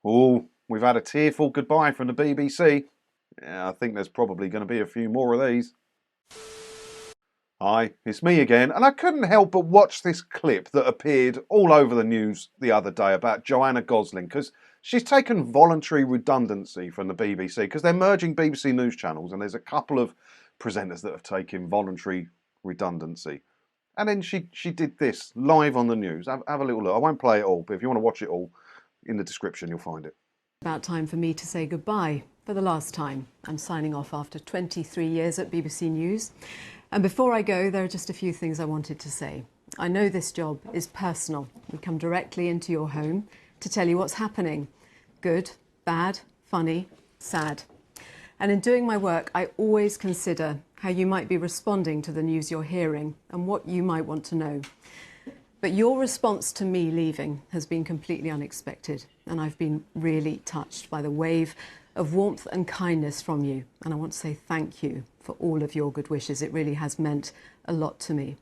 Oh, we've had a tearful goodbye from the BBC. Yeah, I think there's probably going to be a few more of these. Hi, it's me again, and I couldn't help but watch this clip that appeared all over the news the other day about Joanna Gosling, because she's taken voluntary redundancy from the BBC, because they're merging BBC news channels, and there's a couple of presenters that have taken voluntary redundancy. And then she did this live on the news. Have a little look. I won't play it all, but if you want to watch it all, in the description you'll find it. About time for me to say goodbye for the last time. I'm signing off after 23 years at BBC News. And before I go, there are just a few things I wanted to say. I know this job is personal. We come directly into your home to tell you what's happening. Good, bad, funny, sad. And in doing my work, I always consider how you might be responding to the news you're hearing and what you might want to know. But your response to me leaving has been completely unexpected, and I've been really touched by the wave of warmth and kindness from you. And I want to say thank you for all of your good wishes. It really has meant a lot to me.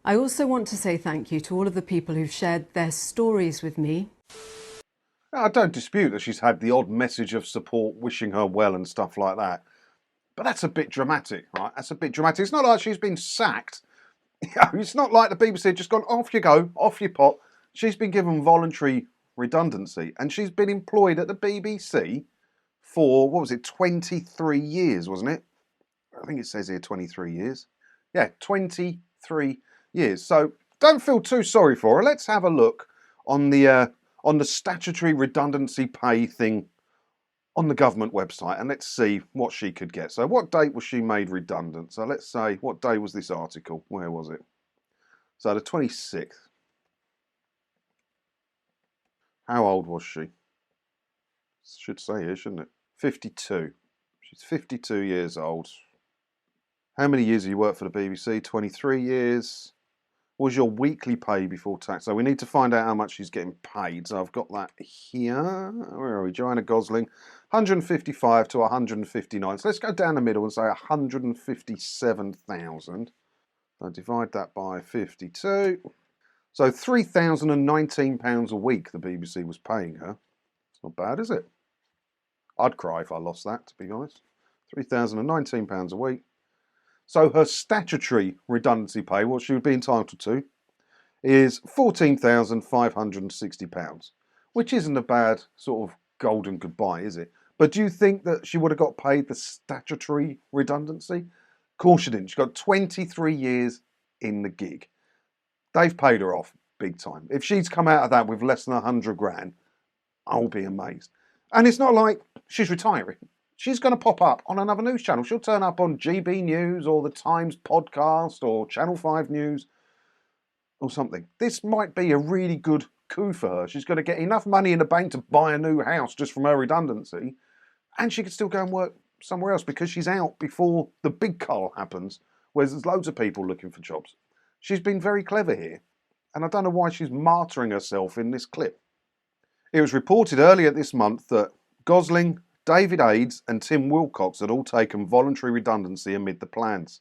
I also want to say thank you to all of the people who've shared their stories with me. Now, I don't dispute that she's had the odd message of support wishing her well and stuff like that. But that's a bit dramatic, right? That's a bit dramatic. It's not like she's been sacked. It's not like the BBC had just gone, off you go, off you pot. She's been given voluntary redundancy, and she's been employed at the BBC for, 23 years, wasn't it? I think it says here 23 years. Yeah, 23 years. So don't feel too sorry for her. Let's have a look on the statutory redundancy pay thing on the government website, and let's see what she could get. So what date was she made redundant? So let's say, what day was this article? Where was it? So the 26th. How old was she? Should say here, shouldn't it? 52. She's 52 years old. How many years have you worked for the BBC? 23 years. What was your weekly pay before tax? So we need to find out how much she's getting paid. So I've got that here. Where are we? Joanna Gosling, 155 to 159. So let's go down the middle and say 157,000. So divide that by 52. So £3,019 a week the BBC was paying her. It's not bad, is it? I'd cry if I lost that, to be honest. £3,019 a week. So her statutory redundancy pay, what she would be entitled to, is £14,560, which isn't a bad sort of golden goodbye, is it? But do you think that she would have got paid the statutory redundancy? Of course she didn't. She got 23 years in the gig. They've paid her off big time. If she's come out of that with less than 100 grand, I'll be amazed. And it's not like she's retiring. She's going to pop up on another news channel. She'll turn up on GB News or the Times podcast or Channel 5 News or something. This might be a really good coup for her. She's going to get enough money in the bank to buy a new house just from her redundancy, and she could still go and work somewhere else because she's out before the big cull happens, where there's loads of people looking for jobs. She's been very clever here, and I don't know why she's martyring herself in this clip. It was reported earlier this month that Gosling, David Ades and Tim Wilcox had all taken voluntary redundancy amid the plans.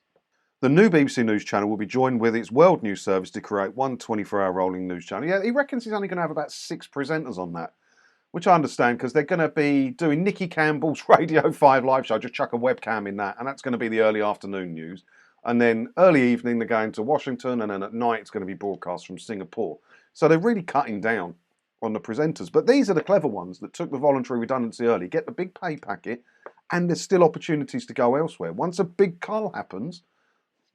The new BBC News channel will be joined with its World News Service to create one 24-hour rolling news channel. Yeah, he reckons he's only going to have about 6 presenters on that, which I understand because they're going to be doing Nicky Campbell's Radio 5 live show, just chuck a webcam in that, and that's going to be the early afternoon news. And then early evening they're going to Washington, and then at night it's going to be broadcast from Singapore. So they're really cutting down on the presenters. But these are the clever ones that took the voluntary redundancy early, get the big pay packet, and there's still opportunities to go elsewhere. Once a big cull happens,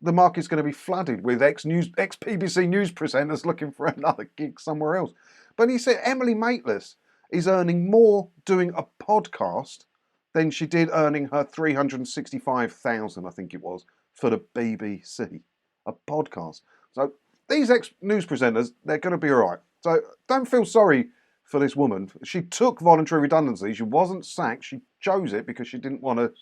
the market's going to be flooded with ex-BBC News presenters looking for another gig somewhere else. But he said Emily Maitlis is earning more doing a podcast than she did earning her 365,000, I think it was, for the BBC. A podcast. So these ex-news presenters, they're going to be all right. So don't feel sorry for this woman. She took voluntary redundancy. She wasn't sacked. She chose it because she didn't want to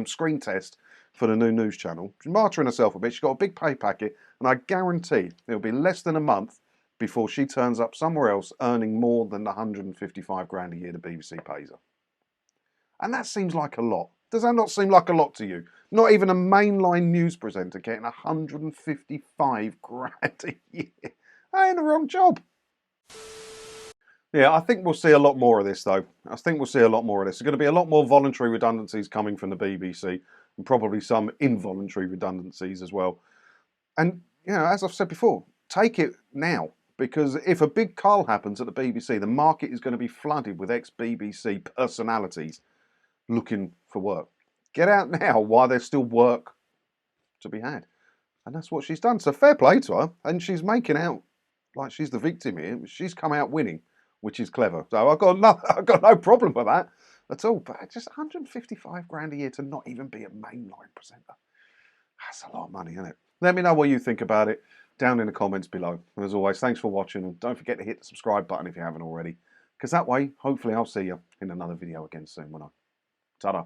screen test for the new news channel. She's martyring herself a bit. She's got a big pay packet, and I guarantee it'll be less than a month before she turns up somewhere else earning more than the 155 grand a year the BBC pays her. And that seems like a lot. Does that not seem like a lot to you? Not even a mainline news presenter getting 155 grand a year. I ain't the wrong job. Yeah, I think we'll see a lot more of this, though. I think we'll see a lot more of this. There's going to be a lot more voluntary redundancies coming from the BBC, and probably some involuntary redundancies as well. And, you know, as I've said before, take it now, because if a big cull happens at the BBC, the market is going to be flooded with ex-BBC personalities looking for work. Get out now while there's still work to be had. And that's what she's done. So fair play to her. And she's making out like she's the victim here. She's come out winning, which is clever. So I've got no problem with that at all. But just 155 grand a year to not even be a mainline presenter. That's a lot of money, isn't it? Let me know what you think about it down in the comments below. And as always, thanks for watching. And don't forget to hit the subscribe button if you haven't already. Because that way, hopefully I'll see you in another video again soon, won't I? Ta-da.